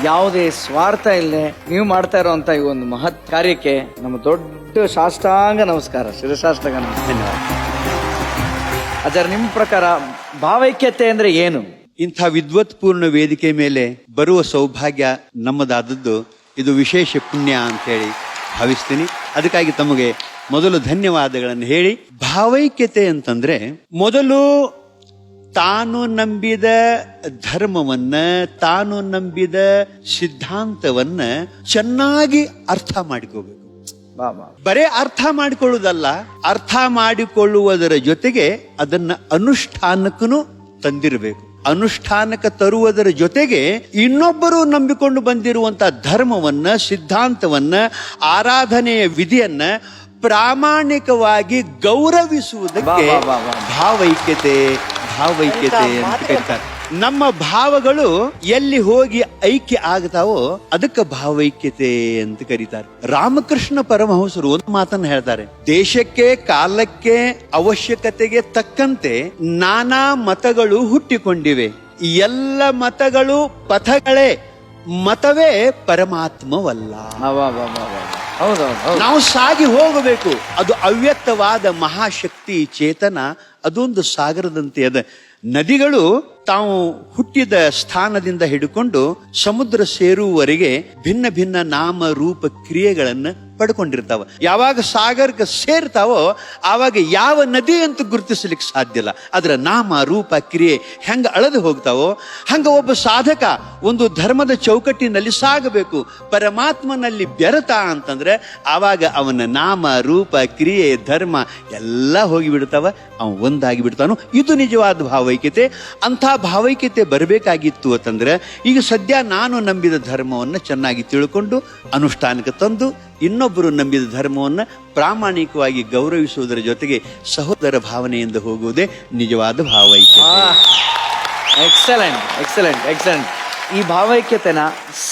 ಯಾವುದೇ ಸ್ವಾರ್ಥ ಇಲ್ಲದೆ ನೀವು ಮಾಡ್ತಾ ಇರುವಂತ ಈ ಒಂದು ಮಹತ್ ಕಾರ್ಯಕ್ಕೆ ನಮ್ಮ ದೊಡ್ಡ ಸಾಷ್ಟಾಂಗ ನಮಸ್ಕಾರ, ಶಿರಸಾಷ್ಟಾಂಗ ನಮಸ್ಕಾರ. ಧನ್ಯವಾದ. ಆಚಾರ್ಯ, ನಿಮ್ಮ ಪ್ರಕಾರ ಭಾವೈಕ್ಯತೆ ಅಂದ್ರೆ ಏನು? ಇಂಥ ವಿದ್ವತ್ಪೂರ್ಣ ವೇದಿಕೆ ಮೇಲೆ ಬರುವ ಸೌಭಾಗ್ಯ ನಮ್ಮದಾದದ್ದು ಇದು ವಿಶೇಷ ಪುಣ್ಯ ಅಂತೇಳಿ ಭಾವಿಸ್ತೀನಿ. ಅದಕ್ಕಾಗಿ ತಮಗೆ ಮೊದಲು ಧನ್ಯವಾದಗಳನ್ನು ಹೇಳಿ, ಭಾವೈಕ್ಯತೆ ಅಂತಂದ್ರೆ ಮೊದಲು ತಾನು ನಂಬಿದ ಧರ್ಮವನ್ನ, ತಾನು ನಂಬಿದ ಸಿದ್ಧಾಂತವನ್ನ ಚೆನ್ನಾಗಿ ಅರ್ಥ ಮಾಡಿಕೋಬೇಕು. ಬರೇ ಅರ್ಥ ಮಾಡಿಕೊಳ್ಳುವುದಲ್ಲ, ಅರ್ಥ ಮಾಡಿಕೊಳ್ಳುವುದರ ಜೊತೆಗೆ ಅದನ್ನ ಅನುಷ್ಠಾನಕ್ಕೂ ತಂದಿರಬೇಕು. ಅನುಷ್ಠಾನಕ್ಕೆ ತರುವುದರ ಜೊತೆಗೆ ಇನ್ನೊಬ್ಬರು ನಂಬಿಕೊಂಡು ಬಂದಿರುವಂತಹ ಧರ್ಮವನ್ನ, ಸಿದ್ಧಾಂತವನ್ನ, ಆರಾಧನೆಯ ವಿಧಿಯನ್ನ ಪ್ರಾಮಾಣಿಕವಾಗಿ ಗೌರವಿಸುವುದಕ್ಕೆ ಭಾವೈಕ್ಯತೆ ಅಂತ ಕರೀತಾರೆ. ನಮ್ಮ ಭಾವಗಳು ಎಲ್ಲಿ ಹೋಗಿ ಐಕ್ಯ ಆಗ್ತಾವೋ ಅದಕ್ಕೆ ಭಾವೈಕ್ಯತೆ ಅಂತ ಕರೀತಾರೆ. ರಾಮಕೃಷ್ಣ ಪರಮಹಂಸರು ಒಂದು ಮಾತನ್ನು ಹೇಳ್ತಾರೆ, ದೇಶಕ್ಕೆ ಕಾಲಕ್ಕೆ ಅವಶ್ಯಕತೆಗೆ ತಕ್ಕಂತೆ ನಾನಾ ಮತಗಳು ಹುಟ್ಟಿಕೊಂಡಿವೆ, ಎಲ್ಲ ಮತಗಳು ಪಥಗಳೇ, ಮತವೇ ಪರಮಾತ್ಮವಲ್ಲ. ನಾವು ಸಾಗಿ ಹೋಗಬೇಕು. ಅದು ಅವ್ಯಕ್ತವಾದ ಮಹಾಶಕ್ತಿ ಚೇತನ, ಅದೊಂದು ಸಾಗರದಂತೆ ಅದ. ನದಿಗಳು ತಾವು ಹುಟ್ಟಿದ ಸ್ಥಾನದಿಂದ ಹಿಡ್ಕೊಂಡು ಸಮುದ್ರ ಸೇರುವವರೆಗೆ ಭಿನ್ನ ಭಿನ್ನ ನಾಮ ರೂಪ ಕ್ರಿಯೆಗಳನ್ನು ಪಡ್ಕೊಂಡಿರ್ತಾವ. ಯಾವಾಗ ಸಾಗರಕ್ಕೆ ಸೇರ್ತಾವೋ ಆವಾಗ ಯಾವ ನದಿ ಅಂತ ಗುರುತಿಸ್ಲಿಕ್ಕೆ ಸಾಧ್ಯ ಇಲ್ಲ. ಅದರ ನಾಮ ರೂಪ ಕ್ರಿಯೆ ಹೆಂಗ ಅಳದು ಹೋಗ್ತಾವೋ ಹಂಗ ಒಬ್ಬ ಸಾಧಕ ಒಂದು ಧರ್ಮದ ಚೌಕಟ್ಟಿನಲ್ಲಿ ಸಾಗಬೇಕು. ಪರಮಾತ್ಮನಲ್ಲಿ ಬೆರೆತ ಅಂತಂದ್ರೆ ಆವಾಗ ಅವನ ನಾಮ ರೂಪ ಕ್ರಿಯೆ ಧರ್ಮ ಎಲ್ಲ ಹೋಗಿಬಿಡ್ತಾವ, ಅವ ಒಂದಾಗಿ ಬಿಡ್ತಾನು. ಇದು ನಿಜವಾದ ಭಾವೈಕ್ಯತೆ. ಅಂಥ ಭಾವೈಕ್ಯತೆ ಬರಬೇಕಾಗಿತ್ತು ಅಂತಂದ್ರೆ ಈಗ ಸದ್ಯ ನಾನು ನಂಬಿದ ಧರ್ಮವನ್ನು ಚೆನ್ನಾಗಿ ತಿಳ್ಕೊಂಡು ಅನುಷ್ಠಾನಕ್ಕೆ ತಂದು ಇನ್ನೊಬ್ಬರು ನಂಬಿದ ಧರ್ಮವನ್ನು ಪ್ರಾಮಾಣಿಕವಾಗಿ ಗೌರವಿಸುವುದರ ಜೊತೆಗೆ ಸಹೋದರ ಭಾವನೆಯಿಂದ ಹೋಗುವುದೇ ನಿಜವಾದ ಭಾವೈಕ್ಯತೆ. Excellent excellent excellent. ಈ ಭಾವೈಕ್ಯತೆನ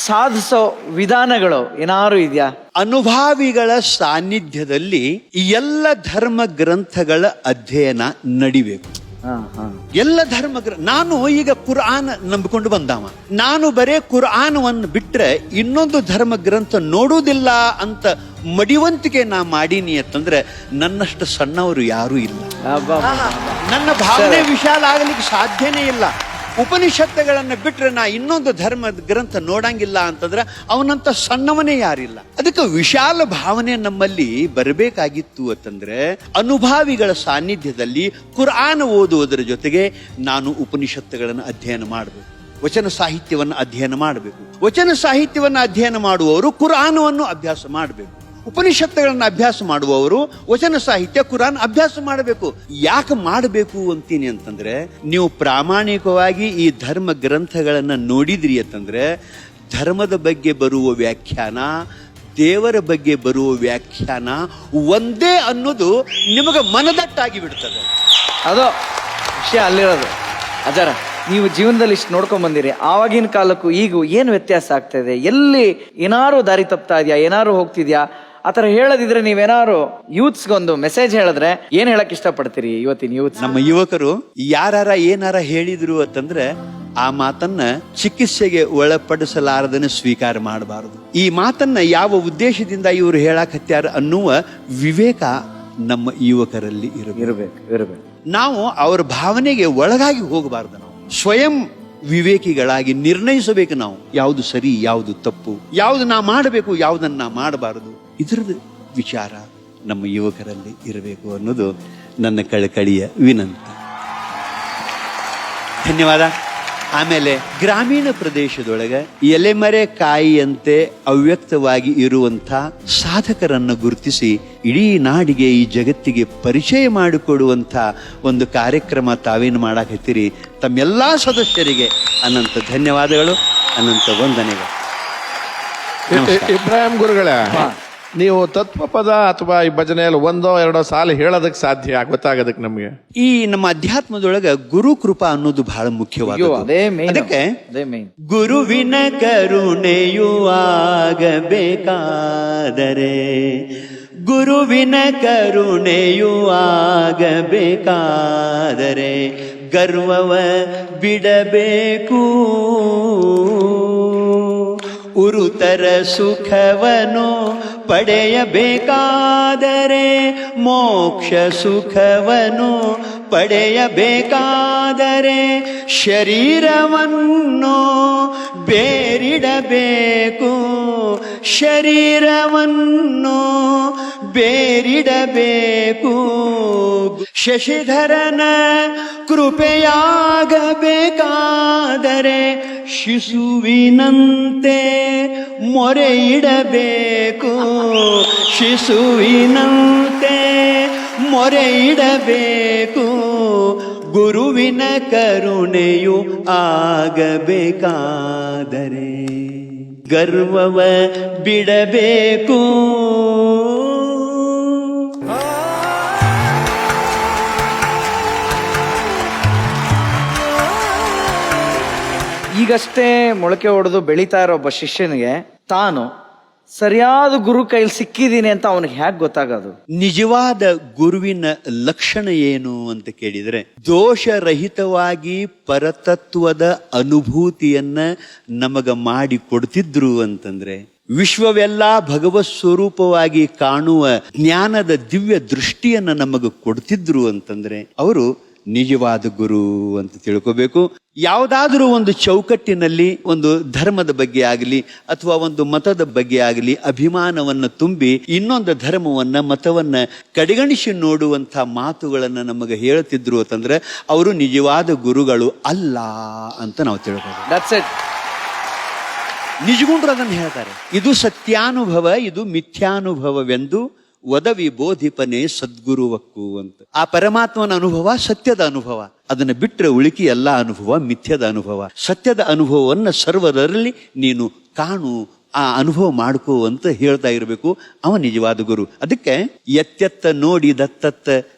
ಸಾಧಿಸೋ ವಿಧಾನಗಳು ಏನಾರು ಇದೆಯಾ? ಅನುಭಾವಿಗಳ ಸಾನ್ನಿಧ್ಯದಲ್ಲಿ ಎಲ್ಲ ಧರ್ಮ ಗ್ರಂಥಗಳ ಅಧ್ಯಯನ ನಡಿಬೇಕು. ಎಲ್ಲ ಧರ್ಮ ನಾನು ಈಗ ಕುರ್ಆನ್ ನಂಬಿಕೊಂಡು ಬಂದವ, ನಾನು ಬರೇ ಕುರ್ಆನವನ್ನು ಬಿಟ್ರೆ ಇನ್ನೊಂದು ಧರ್ಮ ಗ್ರಂಥ ನೋಡುವುದಿಲ್ಲ ಅಂತ ಮಡಿವಂತಿಕೆ ನಾ ಮಾಡೀನಿ ಅಂತಂದ್ರೆ ನನ್ನಷ್ಟು ಸಣ್ಣವರು ಯಾರೂ ಇಲ್ಲ. ನನ್ನ ಭಾವನೆ ವಿಶಾಲ ಆಗಲಿಕ್ಕೆ ಸಾಧ್ಯನೇ ಇಲ್ಲ. ಉಪನಿಷತ್ತುಗಳನ್ನ ಬಿಟ್ರೆ ನಾ ಇನ್ನೊಂದು ಧರ್ಮದ ಗ್ರಂಥ ನೋಡಂಗಿಲ್ಲ ಅಂತಂದ್ರೆ ಅವನಂತ ಸಣ್ಣವನೇ ಯಾರಿಲ್ಲ. ಅದಕ್ಕೆ ವಿಶಾಲ ಭಾವನೆ ನಮ್ಮಲ್ಲಿ ಬರಬೇಕಾಗಿತ್ತು ಅಂತಂದ್ರೆ ಅನುಭಾವಿಗಳ ಸಾನ್ನಿಧ್ಯದಲ್ಲಿ ಕುರ್ಆನ್ ಓದುವುದರ ಜೊತೆಗೆ ನಾನು ಉಪನಿಷತ್ತುಗಳನ್ನು ಅಧ್ಯಯನ ಮಾಡಬೇಕು, ವಚನ ಸಾಹಿತ್ಯವನ್ನು ಅಧ್ಯಯನ ಮಾಡಬೇಕು. ವಚನ ಸಾಹಿತ್ಯವನ್ನು ಅಧ್ಯಯನ ಮಾಡುವವರು ಕುರ್ಆನವನ್ನು ಅಭ್ಯಾಸ ಮಾಡಬೇಕು. ಉಪನಿಷತ್ತುಗಳನ್ನ ಅಭ್ಯಾಸ ಮಾಡುವವರು ವಚನ ಸಾಹಿತ್ಯ ಕುರಾನ್ ಅಭ್ಯಾಸ ಮಾಡಬೇಕು. ಯಾಕೆ ಮಾಡಬೇಕು ಅಂತೀನಿ ಅಂತಂದ್ರೆ ನೀವು ಪ್ರಾಮಾಣಿಕವಾಗಿ ಈ ಧರ್ಮ ಗ್ರಂಥಗಳನ್ನ ನೋಡಿದ್ರಿ ಅಂತಂದ್ರೆ ಧರ್ಮದ ಬಗ್ಗೆ ಬರುವ ವ್ಯಾಖ್ಯಾನ, ದೇವರ ಬಗ್ಗೆ ಬರುವ ವ್ಯಾಖ್ಯಾನ ಒಂದೇ ಅನ್ನೋದು ನಿಮಗೆ ಮನದಟ್ಟಾಗಿ ಬಿಡ್ತದೆ. ಅದು ವಿಷಯ ಅಲ್ಲಿರೋದು. ಅಜರ, ನೀವು ಜೀವನದಲ್ಲಿ ಇಷ್ಟು ನೋಡ್ಕೊಂಡ್ ಬಂದಿರಿ, ಆವಾಗಿನ ಕಾಲಕ್ಕೂ ಈಗ ಏನು ವ್ಯತ್ಯಾಸ ಆಗ್ತಾ ಇದೆ? ಎಲ್ಲಿ ಏನಾರು ದಾರಿ ತಪ್ತಾ ಇದೆಯಾ, ಏನಾರು ಹೋಗ್ತಿದ್ಯಾ? ಆತರ ಹೇಳದಿದ್ರೆ ನೀವೇನಾರು ಯೂತ್ಸ್ಗೊಂದು ಮೆಸೇಜ್ ಹೇಳಿದ್ರೆ ಏನ್ ಹೇಳಕ್ ಇಷ್ಟಪಡ್ತೀರಿ ಇವತ್ತಿನ ಯೂತ್? ನಮ್ಮ ಯುವಕರು ಯಾರ ಏನಾರ ಹೇಳಿದ್ರು ಅಂತಂದ್ರೆ ಆ ಮಾತನ್ನ ಚಿಕಿತ್ಸೆಗೆ ಒಳಪಡಿಸಲಾರದನ್ನು ಸ್ವೀಕಾರ ಮಾಡಬಾರದು. ಈ ಮಾತನ್ನ ಯಾವ ಉದ್ದೇಶದಿಂದ ಇವರು ಹೇಳಾಕತ್ಯಾರ ಅನ್ನುವ ವಿವೇಕ ನಮ್ಮ ಯುವಕರಲ್ಲಿ ಇರಬೇಕು. ನಾವು ಅವರ ಭಾವನೆಗೆ ಒಳಗಾಗಿ ಹೋಗಬಾರದು. ನಾವು ಸ್ವಯಂ ವಿವೇಕಿಗಳಾಗಿ ನಿರ್ಣಯಿಸಬೇಕು. ನಾವು ಯಾವುದು ಸರಿ, ಯಾವುದು ತಪ್ಪು, ಯಾವುದು ನಾ ಮಾಡಬೇಕು, ಯಾವುದನ್ನ ನಾ ಮಾಡಬಾರದು, ಇದರದ ವಿಚಾರ ನಮ್ಮ ಯುವಕರಲ್ಲಿ ಇರಬೇಕು ಅನ್ನೋದು ನನ್ನ ಕಳಕಳಿಯ ವಿನಂತಿ. ಧನ್ಯವಾದ. ಆಮೇಲೆ ಗ್ರಾಮೀಣ ಪ್ರದೇಶದೊಳಗೆ ಎಲೆಮರೆ ಕಾಯಿಯಂತೆ ಅವ್ಯಕ್ತವಾಗಿ ಇರುವಂಥ ಸಾಧಕರನ್ನು ಗುರುತಿಸಿ ಇಡೀ ನಾಡಿಗೆ, ಈ ಜಗತ್ತಿಗೆ ಪರಿಚಯ ಮಾಡಿಕೊಡುವಂಥ ಒಂದು ಕಾರ್ಯಕ್ರಮ ತಾವೇನು ಮಾಡಾಕತ್ತೀರಿ. ತಮ್ಮೆಲ್ಲಾ ಸದಸ್ಯರಿಗೆ ಅನಂತ ಧನ್ಯವಾದಗಳು, ಅನಂತ ವಂದನೆಗಳು. ಇಬ್ರಾಹಿಂ ಗುರುಗಳೇ, ನೀವು ತತ್ವಪದ ಅಥವಾ ಈ ಭಜನೆಯಲ್ಲಿ ಒಂದೋ ಎರಡೋ ಸಾಲ ಹೇಳೋದಕ್ಕೆ ಸಾಧ್ಯ ಗೊತ್ತಾಗೋದಕ್ಕೆ ನಮಗೆ? ಈ ನಮ್ಮ ಅಧ್ಯಾತ್ಮದೊಳಗ ಗುರು ಕೃಪಾ ಅನ್ನೋದು ಬಹಳ ಮುಖ್ಯವಾದ. ಅದಕ್ಕೆ ಗುರುವಿನ ಕರುಣೆಯೂ ಆಗಬೇಕಾದರೆ, ಗುರುವಿನ ಕರುಣೆಯೂ ಆಗಬೇಕಾದರೆ ಗರ್ವವ ಬಿಡಬೇಕು, ಉರುತರ ಸುಖವನು ಪಡೆಯಬೇಕಾದರೆ, ಮೋಕ್ಷ ಸುಖವನು ಪಡೆಯಬೇಕಾದರೆ ಶರೀರವನ್ನು ಬೇರಿಡಬೇಕು, ಶರೀರವನ್ನು ಬೇರಿಡಬೇಕು. ಶಶಿಧರನ ಕೃಪೆಯಾಗಬೇಕಾದರೆ ಶಿಶುವಿನಂತೆ ಮೊರೆಯಿಡಬೇಕು, ಶಿಶುವಿನಂತೆ ಮೊರೆಯಿಡಬೇಕು. ಗುರುವಿನ ಕರುಣೆಯು ಆಗಬೇಕಾದರೆ ಗರ್ವವ ಬಿಡಬೇಕು. ಈಗಷ್ಟೇ ಮೊಳಕೆ ಹೊಡೆದು ಬೆಳೀತಾ ಇರೋ ಒಬ್ಬ ಶಿಷ್ಯನಿಗೆ ತಾನು ಸರಿಯಾದ ಗುರು ಕೈಲಿ ಸಿಕ್ಕಿದ್ದೀನಿ ಅಂತ ಅವನಿಗೆ ಹೇಗೆ ಗೊತ್ತಾಗೋದು? ನಿಜವಾದ ಗುರುವಿನ ಲಕ್ಷಣ ಏನು ಅಂತ ಕೇಳಿದರೆ, ದೋಷರಹಿತವಾಗಿ ಪರತತ್ವದ ಅನುಭೂತಿಯನ್ನ ನಮಗ ಮಾಡಿ ಕೊಡ್ತಿದ್ರು ಅಂತಂದ್ರೆ, ವಿಶ್ವವೆಲ್ಲ ಭಗವತ್ ಸ್ವರೂಪವಾಗಿ ಕಾಣುವ ಜ್ಞಾನದ ದಿವ್ಯ ದೃಷ್ಟಿಯನ್ನ ನಮಗ ಕೊಡ್ತಿದ್ರು ಅಂತಂದ್ರೆ ಅವರು ನಿಜವಾದ ಗುರು ಅಂತ ತಿಳ್ಕೋಬೇಕು. ಯಾವುದಾದ್ರೂ ಒಂದು ಚೌಕಟ್ಟಿನಲ್ಲಿ ಒಂದು ಧರ್ಮದ ಬಗ್ಗೆ ಆಗಲಿ ಅಥವಾ ಒಂದು ಮತದ ಬಗ್ಗೆ ಆಗಲಿ ಅಭಿಮಾನವನ್ನು ತುಂಬಿ ಇನ್ನೊಂದು ಧರ್ಮವನ್ನ ಮತವನ್ನ ಕಡೆಗಣಿಸಿ ನೋಡುವಂಥ ಮಾತುಗಳನ್ನು ನಮಗೆ ಹೇಳ್ತಿದ್ರು ಅಂತಂದ್ರೆ ಅವರು ನಿಜವಾದ ಗುರುಗಳು ಅಲ್ಲ ಅಂತ ನಾವು ತಿಳ್ಕೋಬೇಕು. ನಿಜಗುಂಡ್ರು ಅದನ್ನು ಹೇಳ್ತಾರೆ, ಇದು ಸತ್ಯಾನುಭವ, ಇದು ಮಿಥ್ಯಾನುಭವವೆಂದು ಒದವಿ ಬೋಧಿಪನೆ ಸದ್ಗುರುವಕ್ಕು ಅಂತ. ಆ ಪರಮಾತ್ಮನ ಅನುಭವ ಸತ್ಯದ ಅನುಭವ, ಅದನ್ನ ಬಿಟ್ಟರೆ ಉಳಿಕೆ ಎಲ್ಲ ಅನುಭವ ಮಿಥ್ಯದ ಅನುಭವ. ಸತ್ಯದ ಅನುಭವವನ್ನು ಸರ್ವರಲ್ಲಿ ನೀನು ಕಾಣು, ಆ ಅನುಭವ ಮಾಡ್ಕೋ ಅಂತ ಹೇಳ್ತಾ ಇರಬೇಕು. ಅವ ನಿಜವಾದ ಗುರು. ಅದಕ್ಕೆ ಎತ್ತೆತ್ತ ನೋಡಿ ದತ್ತತ್ತ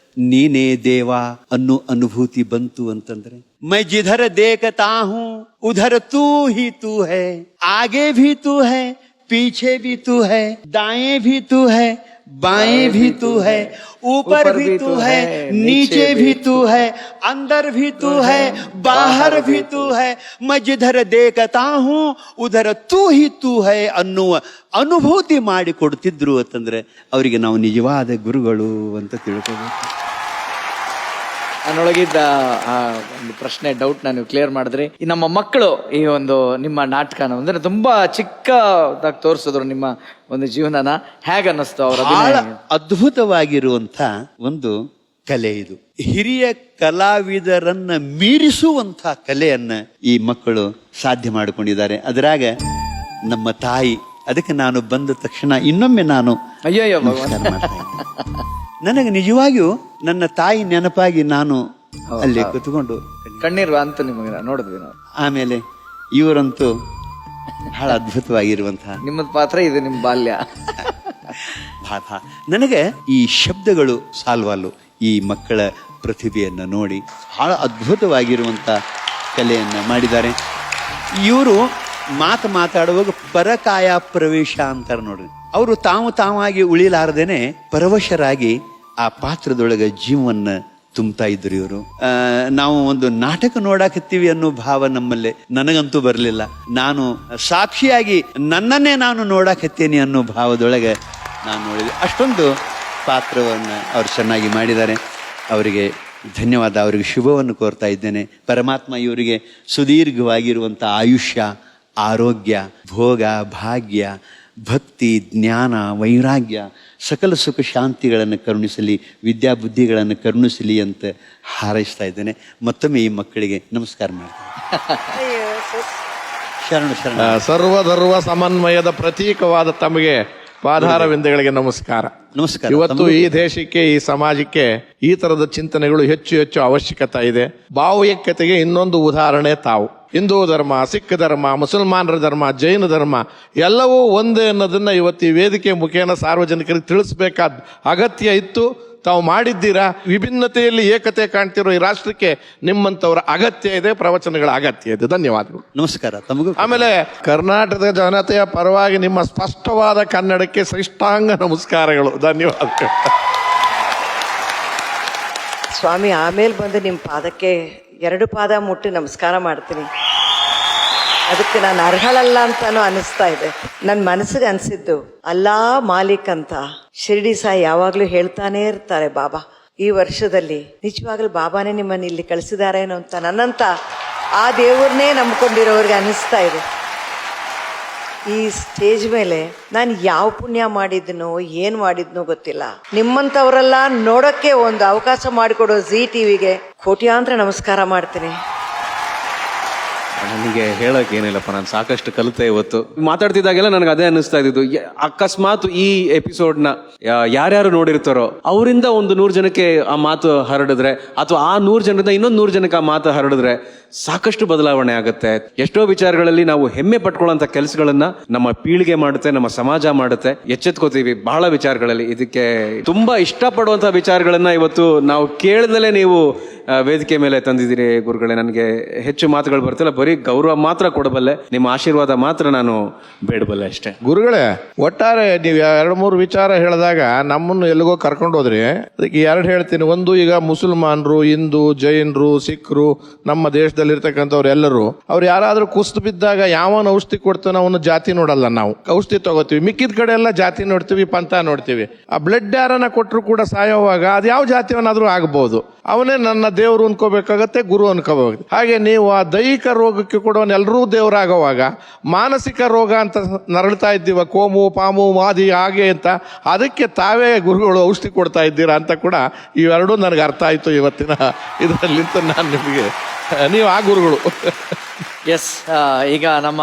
ನೀನೇ ದೇವ ಅನ್ನೋ ಅನುಭೂತಿ ಬಂತು ಅಂತಂದ್ರೆ, ಮೈ ಜಿಧರ ದೇಖತಾ ಹೂಂ ಉಧರ ತೂ ಹಿ ತೂ ಹೈ, ಆಗೆ ಭಿ ತೂ ಹೈ पीछे भी तू है, दाएं भी तू है, बाएं भी तू है, ऊपर भी तू है, नीचे भी तू है, अंदर भी तू है, बाहर भी तू है. मैं जिधर देखता हूँ उधर तू ही तू है ಅನ್ನುವ ಅನುಭೂತಿ ಮಾಡಿ ಕೊಡ್ತಿದ್ರು ಅಂತಂದ್ರೆ ಅವರಿಗೆ ನಾವು ನಿಜವಾದ ಗುರುಗಳು ಅಂತ ತಿಳ್ಕೋಬೇಕು. ನನ್ನೊಳಗಿದ್ದ ಆ ಒಂದು ಪ್ರಶ್ನೆ, ಡೌಟ್ ನಾನು ಕ್ಲಿಯರ್ ಮಾಡಿದ್ರಿ. ಈ ನಮ್ಮ ಮಕ್ಕಳು ಈ ಒಂದು ನಿಮ್ಮ ನಾಟಕನ ಅಂದ್ರೆ ತುಂಬಾ ಚಿಕ್ಕದಾಗಿ ತೋರಿಸಿದ್ರು ನಿಮ್ಮ ಒಂದು ಜೀವನನ. ಹೇಗ ಅನ್ನಿಸ್ತು ಅವರ ಬಹಳ ಅದ್ಭುತವಾಗಿರುವಂತ ಒಂದು ಕಲೆ ಇದು. ಹಿರಿಯ ಕಲಾವಿದರನ್ನ ಮೀರಿಸುವಂತ ಕಲೆಯನ್ನ ಈ ಮಕ್ಕಳು ಸಾಧ್ಯ ಮಾಡಿಕೊಂಡಿದ್ದಾರೆ. ಅದರಾಗ ನಮ್ಮ ತಾಯಿ, ಅದಕ್ಕೆ ನಾನು ಬಂದ ತಕ್ಷಣ ಇನ್ನೊಮ್ಮೆ ನಾನು ನಮಸ್ಕಾರ ಮಾಡ್ತಾ ಇದ್ದೀನಿ. ನನಗೆ ನಿಜವಾಗಿಯೂ ನನ್ನ ತಾಯಿ ನೆನಪಾಗಿ ನಾನು ಅಲ್ಲಿ ಕೂತ್ಕೊಂಡು ಕಣ್ಣೀರು ಅಂತ ನಿಮಗೆ ನೋಡಿದ್ವಿ ನಾವು. ಆಮೇಲೆ ಇವರಂತೂ ಬಹಳ ಅದ್ಭುತವಾಗಿರುವಂತಹ ನಿಮ್ಮದ ಪಾತ್ರ ಇದು, ನಿಮ್ಮ ಬಾಲ್ಯ. ನನಗೆ ಈ ಶಬ್ದಗಳು ಸಾಲ್ವಲ್ಲು. ಈ ಮಕ್ಕಳ ಪ್ರತಿಭೆಯನ್ನು ನೋಡಿ ಬಹಳ ಅದ್ಭುತವಾಗಿರುವಂಥ ಕಲೆಯನ್ನ ಮಾಡಿದ್ದಾರೆ. ಇವರು ಮಾತಾಡುವಾಗ ಪರಕಾಯ ಪ್ರವೇಶ ಅಂತಾರೆ ನೋಡ್ರಿ. ಅವರು ತಾವಾಗಿ ಉಳಿಲಾರದೇನೆ ಪರವಶರಾಗಿ ಆ ಪಾತ್ರದೊಳಗೆ ಜೀವವನ್ನ ತುಂಬ್ತಾ ಇದ್ರು ಇವರು. ನಾವು ಒಂದು ನಾಟಕ ನೋಡಾಕತ್ತೀವಿ ಅನ್ನೋ ಭಾವ ನಮ್ಮಲ್ಲಿ ನನಗಂತೂ ಬರಲಿಲ್ಲ. ನಾನು ಸಾಕ್ಷಿಯಾಗಿ ನನ್ನನ್ನೇ ನಾನು ನೋಡಾಕತ್ತೇನೆ ಅನ್ನೋ ಭಾವದೊಳಗೆ ನಾನು ನೋಡಿದೆ. ಅಷ್ಟೊಂದು ಪಾತ್ರವನ್ನು ಅವ್ರು ಚೆನ್ನಾಗಿ ಮಾಡಿದ್ದಾರೆ. ಅವರಿಗೆ ಧನ್ಯವಾದ, ಅವರಿಗೆ ಶುಭವನ್ನು ಕೋರ್ತಾ ಇದ್ದೇನೆ. ಪರಮಾತ್ಮ ಇವರಿಗೆ ಸುದೀರ್ಘವಾಗಿರುವಂಥ ಆಯುಷ್ಯ, ಆರೋಗ್ಯ, ಭೋಗ, ಭಾಗ್ಯ, ಭಕ್ತಿ, ಜ್ಞಾನ, ವೈರಾಗ್ಯ, ಸಕಲ ಸುಖ ಶಾಂತಿಗಳನ್ನು ಕರುಣಿಸಲಿ, ವಿದ್ಯಾಬುದ್ಧಿಗಳನ್ನು ಕರುಣಿಸಲಿ ಅಂತ ಹಾರೈಸ್ತಾ ಇದ್ದೇನೆ. ಮತ್ತೊಮ್ಮೆ ಈ ಮಕ್ಕಳಿಗೆ ನಮಸ್ಕಾರ ಮಾಡ್ತೇನೆ. ಶರಣ ಶರಣ. ಸರ್ವಧರ್ಮ ಸಮನ್ವಯದ ಪ್ರತೀಕವಾದ ತಮಗೆ ಪಾದಾರವಿಂದಗಳಿಗೆ ನಮಸ್ಕಾರ. ನಮಸ್ಕಾರ. ಇವತ್ತು ಈ ದೇಶಕ್ಕೆ, ಈ ಸಮಾಜಕ್ಕೆ ಈ ತರದ ಚಿಂತನೆಗಳು ಹೆಚ್ಚು ಹೆಚ್ಚು ಅವಶ್ಯಕತೆ ಇದೆ. ಭಾವೈಕ್ಯತೆಗೆ ಇನ್ನೊಂದು ಉದಾಹರಣೆ ತಾವು. ಹಿಂದೂ ಧರ್ಮ, ಸಿಖ್ ಧರ್ಮ, ಮುಸಲ್ಮಾನರ ಧರ್ಮ, ಜೈನ ಧರ್ಮ ಎಲ್ಲವೂ ಒಂದೇ ಅನ್ನೋದನ್ನ ಇವತ್ತು ಈ ವೇದಿಕೆ ಮುಖೇನ ಸಾರ್ವಜನಿಕರಿಗೆ ತಿಳಿಸ್ಬೇಕಾದ ಅಗತ್ಯ ಇತ್ತು. ತಾವು ಮಾಡಿದ್ದೀರಾ. ವಿಭಿನ್ನತೆಯಲ್ಲಿ ಏಕತೆ ಕಾಣ್ತಿರೋ ಈ ರಾಷ್ಟ್ರಕ್ಕೆ ನಿಮ್ಮಂಥವ್ರ ಅಗತ್ಯ ಇದೆ, ಪ್ರವಚನಗಳ ಅಗತ್ಯ ಇದೆ. ಧನ್ಯವಾದಗಳು. ನಮಸ್ಕಾರ ತಮಗೂ. ಆಮೇಲೆ ಕರ್ನಾಟಕದ ಜನತೆಯ ಪರವಾಗಿ ನಿಮ್ಮ ಸ್ಪಷ್ಟವಾದ ಕನ್ನಡಕ್ಕೆ ಶ್ರೇಷ್ಠಾಂಗ ನಮಸ್ಕಾರಗಳು. ಧನ್ಯವಾದಗಳು ಸ್ವಾಮಿ. ಆಮೇಲೆ ಬಂದು ನಿಮ್ಮ ಪಾದಕ್ಕೆ 2 ಪಾದ ಮುಟ್ಟಿ ನಮಸ್ಕಾರ ಮಾಡ್ತೀನಿ. ಅದಕ್ಕೆ ನಾನು ಅರ್ಹಳಲ್ಲ ಅಂತಾನು ಅನಿಸ್ತಾ ಇದೆ. ನನ್ನ ಮನಸ್ಸಿಗೆ ಅನಿಸಿದ್ದು ಅಲ್ಲಾ ಮಾಲೀಕ್ ಅಂತ ಶಿರ್ಡಿ ಸಾಯಿ ಯಾವಾಗಲೂ ಹೇಳ್ತಾನೆ ಇರ್ತಾರೆ. ಬಾಬಾ ಈ ವರ್ಷದಲ್ಲಿ ನಿಜವಾಗ್ಲೂ ಬಾಬಾನೇ ನಿಮ್ಮನ್ನು ಇಲ್ಲಿ ಕಳಿಸಿದಾರೇನೋ ಅಂತ ನನ್ನಂತ ಆ ದೇವ್ರನ್ನೇ ನಂಬ್ಕೊಂಡಿರೋರಿಗೆ ಅನಿಸ್ತಾ ಇದೆ. ಈ ಸ್ಟೇಜ್ ಮೇಲೆ ನಾನು ಯಾವ ಪುಣ್ಯ ಮಾಡಿದ್ನೋ ಏನು ಮಾಡಿದ್ನೋ ಗೊತ್ತಿಲ್ಲ. ನಿಮ್ಮಂಥವರೆಲ್ಲ ನೋಡೋಕ್ಕೆ ಒಂದು ಅವಕಾಶ ಮಾಡಿಕೊಡೋ ಜಿ ಟಿವಿಗೆ ಕೋಟ್ಯಾಂತರ ನಮಸ್ಕಾರ ಮಾಡ್ತೀನಿ. ನನಗೆ ಹೇಳಕ್ ಏನಿಲ್ಲಪ್ಪ, ನಾನು ಸಾಕಷ್ಟು ಕಲಿತೆ ಇವತ್ತು. ಮಾತಾಡ್ತಿದ್ದಾಗೆಲ್ಲ ನನಗೆ ಅದೇ ಅನ್ನಿಸ್ತಾ ಇದ್ದಿದ್ದು, ಅಕಸ್ಮಾತ್ ಈ ಎಪಿಸೋಡ್ನ ಯಾರ್ಯಾರು ನೋಡಿರ್ತಾರೋ ಅವರಿಂದ ಒಂದು 100 ಜನಕ್ಕೆ ಆ ಮಾತು ಹರಡಿದ್ರೆ, ಅಥವಾ ಆ 100 ಜನರಿಂದ ಇನ್ನೊಂದು 100 ಜನಕ್ಕೆ ಆ ಮಾತು ಹರಡಿದ್ರೆ ಸಾಕಷ್ಟು ಬದಲಾವಣೆ ಆಗುತ್ತೆ. ಎಷ್ಟೋ ವಿಚಾರಗಳಲ್ಲಿ ನಾವು ಹೆಮ್ಮೆ ಪಟ್ಕೊಳ್ಳೋಂಥ ಕೆಲಸಗಳನ್ನ ನಮ್ಮ ಪೀಳಿಗೆ ಮಾಡುತ್ತೆ, ನಮ್ಮ ಸಮಾಜ ಮಾಡುತ್ತೆ. ಎಚ್ಚೆತ್ಕೋತೀವಿ ಬಹಳ ವಿಚಾರಗಳಲ್ಲಿ. ಇದಕ್ಕೆ ತುಂಬಾ ಇಷ್ಟಪಡುವಂಥ ವಿಚಾರಗಳನ್ನ ಇವತ್ತು ನಾವು ಕೇಳ್ದಲೇ ನೀವು ವೇದಿಕೆ ಮೇಲೆ ತಂದಿದ್ದೀರಿ ಗುರುಗಳೇ. ನನಗೆ ಹೆಚ್ಚು ಮಾತುಗಳು ಬರ್ತಿಲ್ಲ, ಬರೀ ಗೌರವ ಮಾತ್ರ ಕೊಡಬಲ್ಲೆ, ನಿಮ್ಮ ಆಶೀರ್ವಾದ ಮಾತ್ರ ನಾನು ಬೇಡಬಲ್ಲೆ ಅಷ್ಟೇ. ಗುರುಗಳೇ, ಒಟ್ಟಾರೆ ನೀವು 2-3 ವಿಚಾರ ಹೇಳಿದಾಗ ನಮ್ಮನ್ನು ಎಲ್ಲಿಗೋ ಕರ್ಕೊಂಡು ಹೋದ್ರಿ. ಅದಕ್ಕೆ 2 ಹೇಳ್ತೀನಿ. ಒಂದು, ಈಗ ಮುಸಲ್ಮಾನರು, ಹಿಂದೂ, ಜೈನರು, ಸಿಖ್ರು, ನಮ್ಮ ದೇಶದಲ್ಲಿ ಇರ್ತಕ್ಕಂಥವ್ರು ಎಲ್ಲರೂ ಅವ್ರು ಯಾರಾದ್ರೂ ಕುಸ್ತು ಬಿದ್ದಾಗ ಯಾವನ ಔಷಧಿ ಕೊಡ್ತಾನೋ ಅವನು ಜಾತಿ ನೋಡಲ್ಲ. ನಾವು ಔಷಧಿ ತಗೋತೀವಿ, ಮಿಕ್ಕಿದ ಕಡೆ ಎಲ್ಲ ಜಾತಿ ನೋಡ್ತೀವಿ, ಪಂಥ ನೋಡ್ತೀವಿ. ಆ ಬ್ಲಡ್ ಯಾರನ್ನ ಕೊಟ್ಟರು ಕೂಡ ಸಾಯೋವಾಗ ಅದು ಯಾವ ಜಾತಿಯವನಾದ್ರೂ ಆಗ್ಬೋದು, ಅವನೇ ನನ್ನ ದೇವರು ಅನ್ಕೋಬೇಕಾಗತ್ತೆ, ಗುರು ಅನ್ಕೋಬೇಕು. ಹಾಗೆ ನೀವು ಆ ದೈಹಿಕ ರೋಗಕ್ಕೆ ಕೊಡೋನ್ ಎಲ್ಲರೂ ದೇವರಾಗುವಾಗ ಮಾನಸಿಕ ರೋಗ ಅಂತ ನರಳ್ತಾ ಇದ್ದೀವ, ಕೋಮು ಪಾಮು ಮಾದಿ ಹಾಗೆ ಅಂತ, ಅದಕ್ಕೆ ತಾವೇ ಗುರುಗಳು ಔಷಧಿ ಕೊಡ್ತಾ ಇದ್ದೀರಾ ಅಂತ ಕೂಡ ಇವೆರಡೂ ನನಗೆ ಅರ್ಥ ಆಯ್ತು ಇವತ್ತಿನ ಇದರಲ್ಲಿಂತ. ನಾನು ನಿಮಗೆ ನೀವು ಆ ಗುರುಗಳು. ಎಸ್, ಈಗ ನಮ್ಮ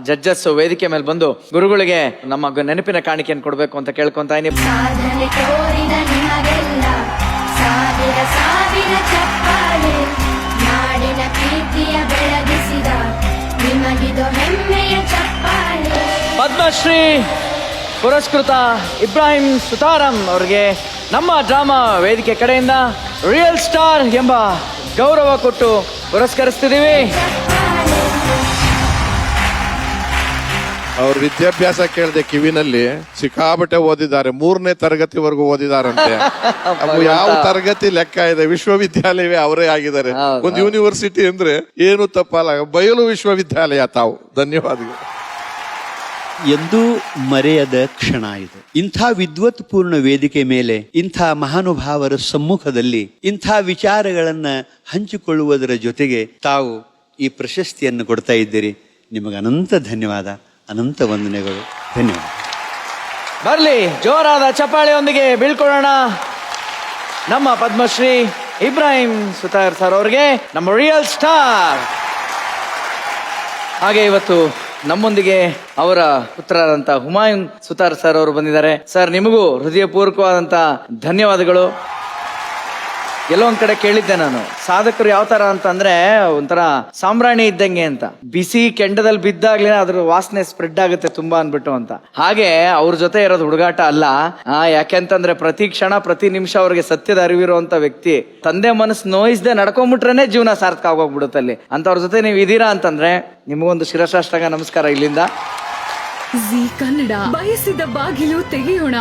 ಜಡ್ಜಸ್ ವೇದಿಕೆ ಮೇಲೆ ಬಂದು ಗುರುಗಳಿಗೆ ನಮ್ಮ ನೆನಪಿನ ಕಾಣಿಕೆಯನ್ನು ಕೊಡಬೇಕು ಅಂತ ಕೇಳ್ಕೊಂತ ಇದ್ದೀನಿ. ಸಾಧನೆ ತೋರಿದ ನಿಮಗೆಲ್ಲ ಸಾವಿರ ಸಾವಿರ ಚಪ್ಪಾಳೆ, ನಾಡಿನ ಕೀರ್ತಿಯ ಬೆಳಗಿಸಿದ ನಿಮಗಿದು ಹೆಮ್ಮೆಯ ಚಪ್ಪಾಳೆ. ಪದ್ಮಶ್ರೀ ಪುರಸ್ಕೃತ ಇಬ್ರಾಹಿಂ ಸುತಾರಂ ಅವರಿಗೆ ನಮ್ಮ ಡ್ರಾಮಾ ವೇದಿಕೆ ಕಡೆಯಿಂದ ರಿಯಲ್ ಸ್ಟಾರ್ ಎಂಬ ಗೌರವ ಕೊಟ್ಟು ಪುರಸ್ಕರಿಸ್ತಿದ್ದೀವಿ. ಅವ್ರ ವಿದ್ಯಾಭ್ಯಾಸ ಕೇಳಿದೆ ಕಿವಿನಲ್ಲಿ, ಸಿಕ್ಕಾಬಟ್ಟೆ ಓದಿದ್ದಾರೆ, 3ನೇ ತರಗತಿವರೆಗೂ ಓದಿದಾರಂತೆ. ಯಾವ ತರಗತಿ ಲೆಕ್ಕ ಇದೆ, ವಿಶ್ವವಿದ್ಯಾಲಯವೇ ಅವರೇ ಆಗಿದ್ದಾರೆ. ಒಂದು ಯೂನಿವರ್ಸಿಟಿ ಅಂದ್ರೆ ಏನು ತಪ್ಪಲ್ಲ, ಬಯಲು ವಿಶ್ವವಿದ್ಯಾಲಯ ತಾವು. ಧನ್ಯವಾದಗಳು. ಎಂದೂ ಮರೆಯದ ಕ್ಷಣ ಇದು. ಇಂಥ ವಿದ್ವತ್ಪೂರ್ಣ ವೇದಿಕೆ ಮೇಲೆ, ಇಂಥ ಮಹಾನುಭಾವರ ಸಮ್ಮುಖದಲ್ಲಿ ಇಂಥ ವಿಚಾರಗಳನ್ನ ಹಂಚಿಕೊಳ್ಳುವುದರ ಜೊತೆಗೆ ತಾವು ಈ ಪ್ರಶಸ್ತಿಯನ್ನು ಕೊಡ್ತಾ ಇದ್ದೀರಿ. ನಿಮಗೆ ಅನಂತ ಧನ್ಯವಾದ, ಅನಂತ ವಂದನೆಗಳು. ಧನ್ಯವಾದ. ಬರ್ಲಿ, ಜೋರಾದ ಚಪ್ಪಾಳೆಯೊಂದಿಗೆ ಬೀಳ್ಕೊಳ್ಳೋಣ ನಮ್ಮ ಪದ್ಮಶ್ರೀ ಇಬ್ರಾಹಿಂ ಸುತಾರ್ ಸರ್ ಅವ್ರಿಗೆ, ನಮ್ಮ ರಿಯಲ್ ಸ್ಟಾರ್. ಹಾಗೆ ಇವತ್ತು ನಮ್ಮೊಂದಿಗೆ ಅವರ ಪುತ್ರರಾದಂತ ಹುಮಾಯೂನ್ ಸುತಾರ್ ಸರ್ ಅವರು ಬಂದಿದ್ದಾರೆ. ಸರ್, ನಿಮಗೂ ಹೃದಯಪೂರ್ವಕವಾದಂತ ಧನ್ಯವಾದಗಳು. ಎಲ್ಲೋ ಒಂದ್ ಕಡೆ ಕೇಳಿದ್ದೆ ನಾನು, ಸಾಧಕರು ಯಾವ ತರ ಅಂತಂದ್ರೆ ಒಂಥರ ಸಾಂಬ್ರಾಣಿ ಇದ್ದಂಗೆ ಅಂತ. ಬಿಸಿ ಕೆಂಡದಲ್ಲಿ ಬಿದ್ದಾಗ್ಲೇ ಅದ್ರ ವಾಸನೆ ಸ್ಪ್ರೆಡ್ ಆಗುತ್ತೆ ತುಂಬಾ ಅನ್ಬಿಟ್ಟು ಅಂತ. ಹಾಗೆ ಅವ್ರ ಜೊತೆ ಇರೋದು ಹುಡುಗಾಟ ಅಲ್ಲ. ಯಾಕೆಂತಂದ್ರೆ ಪ್ರತಿ ಕ್ಷಣ ಪ್ರತಿ ನಿಮಿಷ ಅವ್ರಿಗೆ ಸತ್ಯದ ಅರಿವಿರುವಂತ ವ್ಯಕ್ತಿ. ತಂದೆ ಮನಸ್ಸು ನೋಯಿಸದೆ ನಡ್ಕೊಂಡ್ಬಿಟ್ರೇನೆ ಜೀವನ ಸಾರ್ಥಕ ಆಗೋಗ್ಬಿಡುತ್ತಲ್ಲಿ. ಅಂತವ್ರ ಜೊತೆ ನೀವು ಇದೀರಾ ಅಂತಂದ್ರೆ ನಿಮಗೊಂದು ಶಿರಸಾಷ್ಟಾಂಗ ನಮಸ್ಕಾರ ಇಲ್ಲಿಂದ. ಜೀ ಕನ್ನಡ, ಬಯಸಿದ ಬಾಗಿಲು ತೆಗೆಯೋಣ.